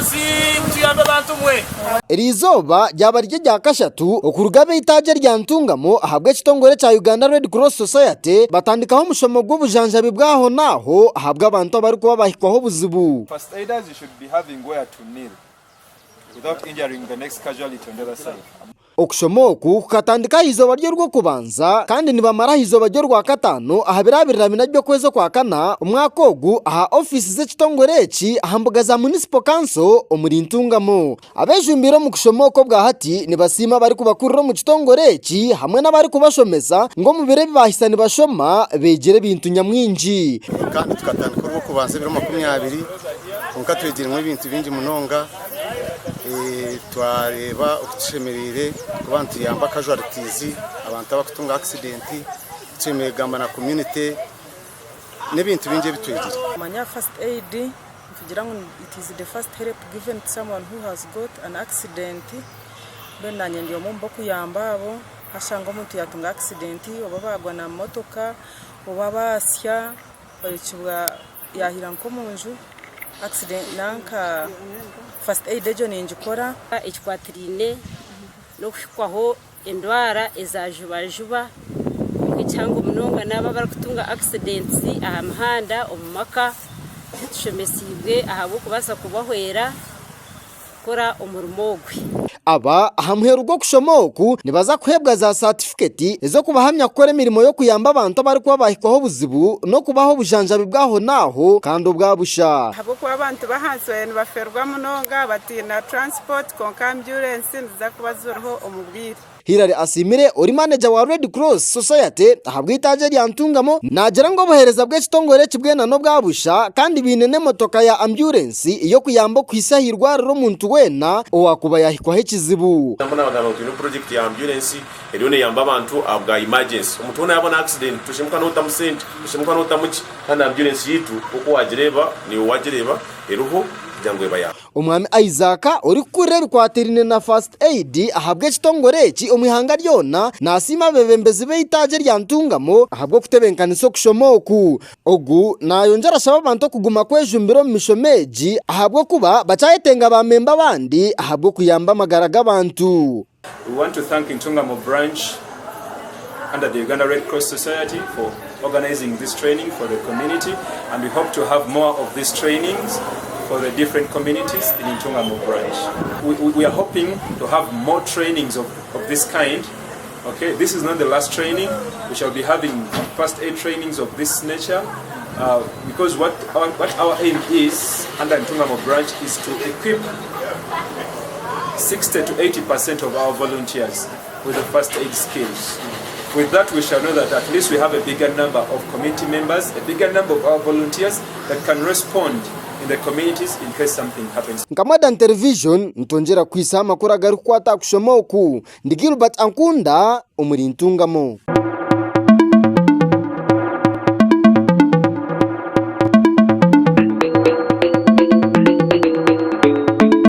basi mutuyambe abantu mwe. Erizoba ryaba rya kashatu okurugabe itaje rya ntungamo ahabwe kitongore cha Uganda Red Cross Society batandikaho umushomo gw'ubujanjabi bwaho naho ahabwe abantu bari kuba bahikwaho buzibu. First aiders should be having where to kneel without injuring the next casualty on the other side. Okushomoku kukatandika izoba ryo rwo kubanza kandi nibamara izoba ryo rwa katano ahabirabirira minabyo kwezo kwa kana umwakogu aha office ze kitongoreki ahambuga za municipal council omuri ntungamo abejumbiro mu kushomoko bwa hati nibasima bari kubakurira mu kitongoreki hamwe n'abari kubashomeza ngo mu bire bibahisani bashoma begere bintu nyamwinji kandi tukatandika rwo kubanza 2020 onkatwegire mu bintu bingi munonga twareba okutushemerere kubantu yamba casualties abantu abakutunga accident tumegamba na community n'ibintu binje bitwegire manya first aid tugira ngo it is the first help given to someone who has got an accident benanye ndiyo mumbo kuyamba abo ashanga umuntu yatunga accident obabagwa na motoka obabasya bayicibwa yahira nko munju accident nanka first aid ejo ninjikora ikwatirine no kushikwaho indwara ezajubajuba cyangwa umunonga naba barakutunga accidents aha mahanda omumaka tushemesibwe ahabo kubasa kubahwera kora umurumogwe aba hamheru rwo kushomoku nibaza kuhebwa za certificate ezo kubahamya gukora imirimo yo kuyamba abantu bari kuba bahikwaho buzibu no kubaho bujanjabi bwaho naho kandi ubwabusha habo kuba abantu bahansoye baferwa munonga batina transport konka ambulance nza kubazuraho umubwire Hilary Asimire uri manager wa Red Cross Society ahabwe itaje rya ntungamo nagera ngo bohereza bwe kitongore kibwena no bwabusha kandi binene motoka ya ambulance iyo kuyamba kwisahirwa ro muntu wena owakuba yahikwa hekizibu ndabona bagabo kino project ya ambulance erione yamba abantu abwa emergency umuntu wona yabona accident tushimuka no tamusente tushimuka no tamuki kandi ambulance yitu uko wagereba ni wagereba eruho umwami Isaac uri kurera kwaterine na first aid ahabwe kitongoreki omwihanga ryona nasima bebembezi be itaje rya ntungamo ahabwe kutebenkaniso kushomoku ogu nayonjara shaba abantu kuguma kwejumbiro mu mishomeji ahabwe kuba bacayetenga ba member bandi ahabwe kuyamba magaraga abantu. We want to thank Ntungamo branch under the Uganda Red Cross Society for organizing this training for the community, and we hope to have more of these trainings for the different communities in Ntungamo branch. We are hoping to have more trainings of this kind. Okay, this is not the last training. We shall be having first aid trainings of this nature because what our aim is under Ntungamo branch is to equip 60 to 80% of our volunteers with the first aid skills. With that, we shall know that at least we have a bigger number of community members, a bigger number of our volunteers that can respond in the communities in case something happens. Nkamada television ntonjera kwisa makuru agarukwata kushomoku ndi Gilbert Ankunda umuri Ntungamo.